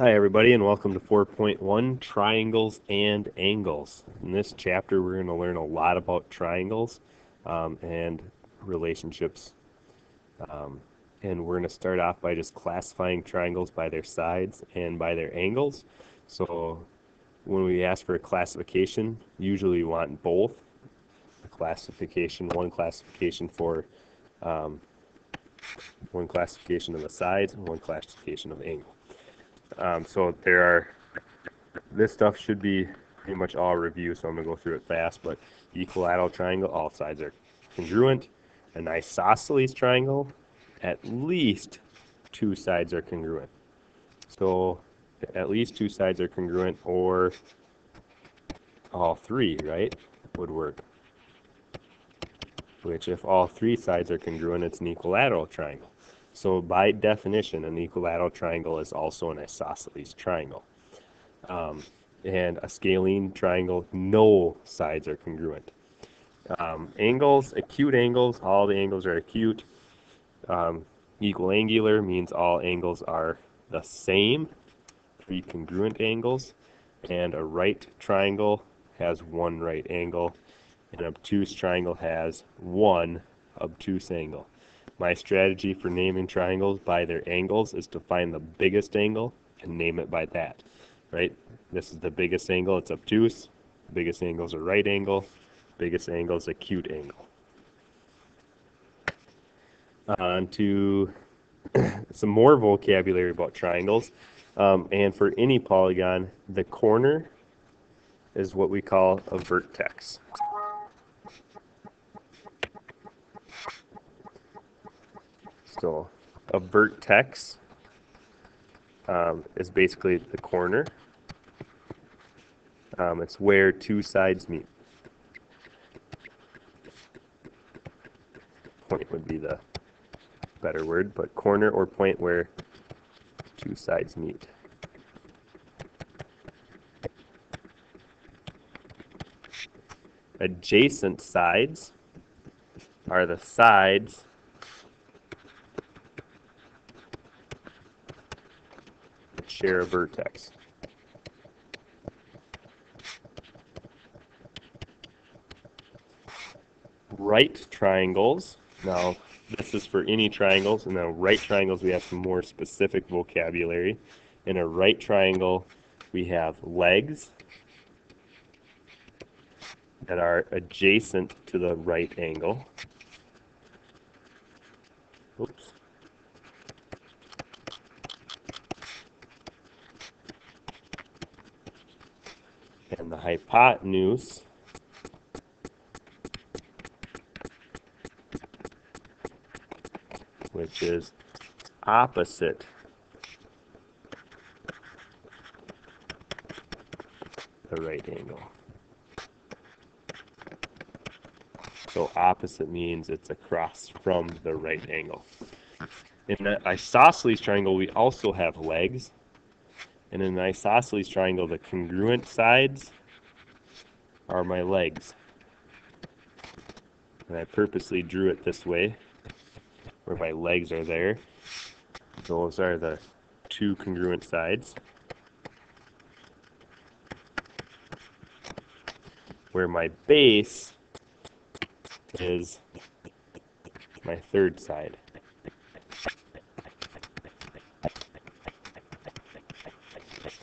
Hi everybody and welcome to 4.1 Triangles and Angles. In this chapter we're going to learn a lot about triangles and relationships. And we're going to start off by just classifying triangles by their sides and by their angles. So when we ask for a classification, usually we want both. One classification for one classification of the sides and one classification of angle. So this stuff should be pretty much all review, so I'm going to go through it fast, but equilateral triangle, all sides are congruent. An isosceles triangle, at least two sides are congruent. So at least two sides are congruent, or all three, right, would work. Which if all three sides are congruent, it's an equilateral triangle. So by definition, an equilateral triangle is also an isosceles triangle. And a scalene triangle, no sides are congruent. Angles, acute angles, all the angles are acute. Equiangular means all angles are the same, three congruent angles. And a right triangle has one right angle. An obtuse triangle has one obtuse angle. My strategy for naming triangles by their angles is to find the biggest angle and name it by that, right? This is the biggest angle, it's obtuse. Biggest angle is a right angle. Biggest angle is acute angle. On to some more vocabulary about triangles. And for any polygon, the corner is what we call a vertex. So a vertex is basically the corner. It's where two sides meet. Point would be the better word, but corner or point where two sides meet. Adjacent sides are the sides that share a vertex. Right triangles, now this is for any triangles, and then right triangles we have some more specific vocabulary. In a right triangle we have legs that are adjacent to the right angle. Oops. And the hypotenuse which is opposite the right angle. So opposite means it's across from the right angle. In the isosceles triangle, we also have legs. And in the isosceles triangle, the congruent sides are my legs. And I purposely drew it this way, where my legs are there. Those are the two congruent sides. Where my base is my third side.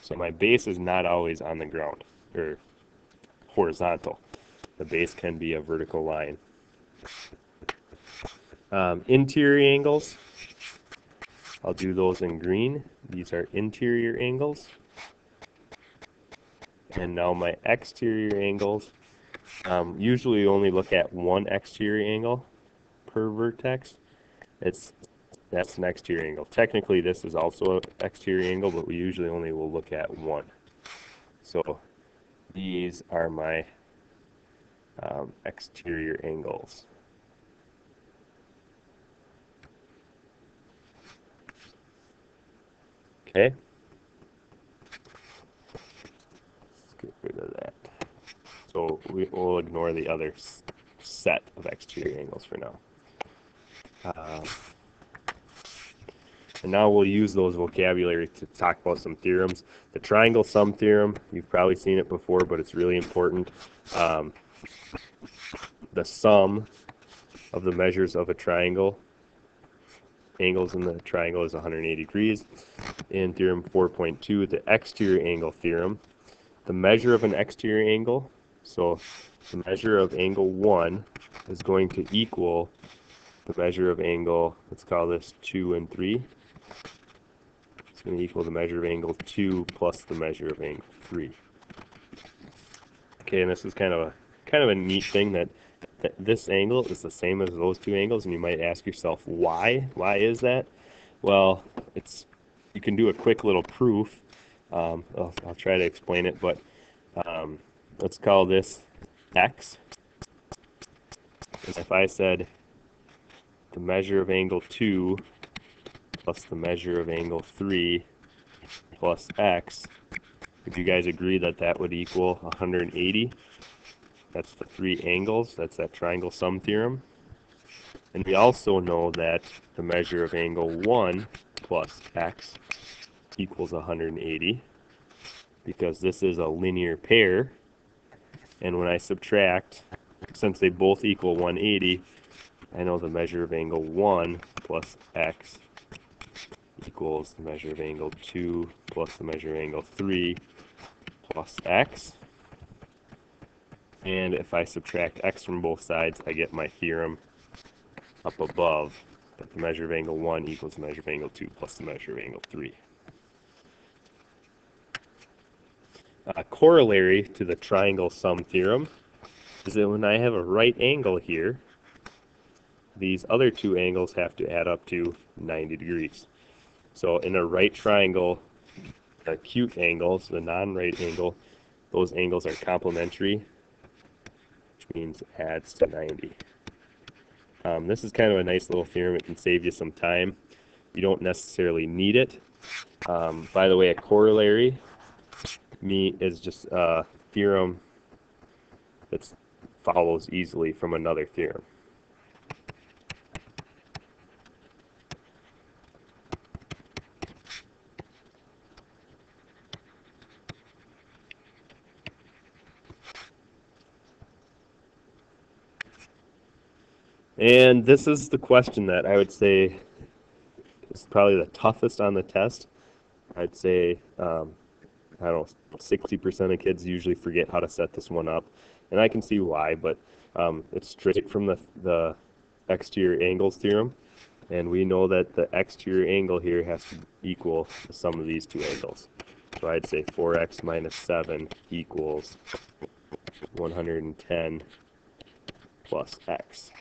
So my base is not always on the ground, or horizontal. The base can be a vertical line. Interior angles, I'll do those in green. These are interior angles. And now my exterior angles, usually only look at one exterior angle per vertex. That's an exterior angle. Technically this is also an exterior angle, but we usually only will look at one. So these are my exterior angles. Okay. Let's get rid of that. So we will ignore the other set of exterior angles for now. And now we'll use those vocabulary to talk about some theorems. The triangle sum theorem, you've probably seen it before, but it's really important. The sum of the measures of a triangle, angles in the triangle, is 180 degrees. In theorem 4.2, the exterior angle theorem, the measure of an exterior angle, so the measure of angle 1 is going to equal the measure of angle, let's call this 2 and 3. It's going to equal the measure of angle 2 plus the measure of angle 3. Okay, and this is kind of a neat thing that this angle is the same as those two angles, and you might ask yourself why? Why is that? Well, you can do a quick little proof. I'll try to explain it, but let's call this x. And if I said the measure of angle 2 plus the measure of angle 3 plus x, would you guys agree that that would equal 180? That's the three angles. That's that triangle sum theorem. And we also know that the measure of angle 1 plus x equals 180 because this is a linear pair. And when I subtract, since they both equal 180, I know the measure of angle 1 plus x equals the measure of angle 2 plus the measure of angle 3 plus x. And if I subtract x from both sides, I get my theorem up above that the measure of angle 1 equals the measure of angle 2 plus the measure of angle 3. A corollary to the triangle sum theorem is that when I have a right angle here, these other two angles have to add up to 90 degrees. So in a right triangle, acute angles, the non-right angle, those angles are complementary, which means adds to 90. This is kind of a nice little theorem. It can save you some time. You don't necessarily need it. By the way, a corollary is just a theorem that follows easily from another theorem. And this is the question that I would say is probably the toughest on the test. I'd say, I don't know, 60% of kids usually forget how to set this one up. And I can see why, but it's straight from the exterior angles theorem. And we know that the exterior angle here has to equal the sum of these two angles. So I'd say 4x minus 7 equals 110 plus x.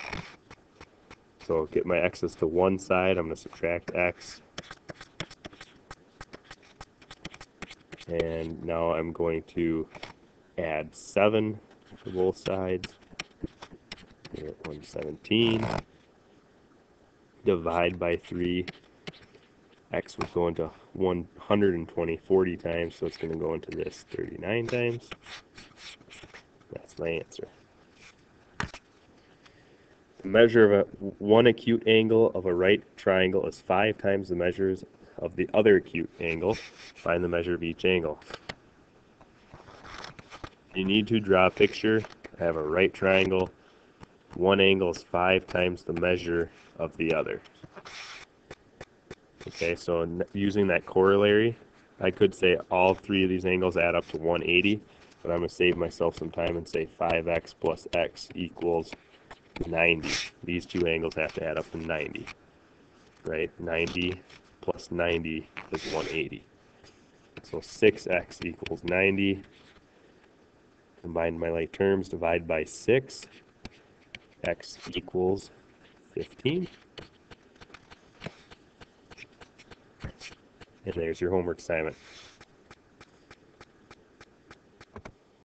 So get my x's to one side, I'm going to subtract x. And now I'm going to add 7 to both sides. Here at 117. Divide by 3. X would go into 120 40 times, so it's going to go into this 39 times. That's my answer. The measure of one acute angle of a right triangle is 5 times the measures of the other acute angle. Find the measure of each angle. You need to draw a picture. I have a right triangle. One angle is 5 times the measure of the other. Okay, so using that corollary, I could say all three of these angles add up to 180, but I'm going to save myself some time and say 5x plus x equals 90. These two angles have to add up to 90, right? 90 plus 90 is 180. So 6x equals 90. Combine my like terms, divide by 6. X equals 15. And there's your homework assignment.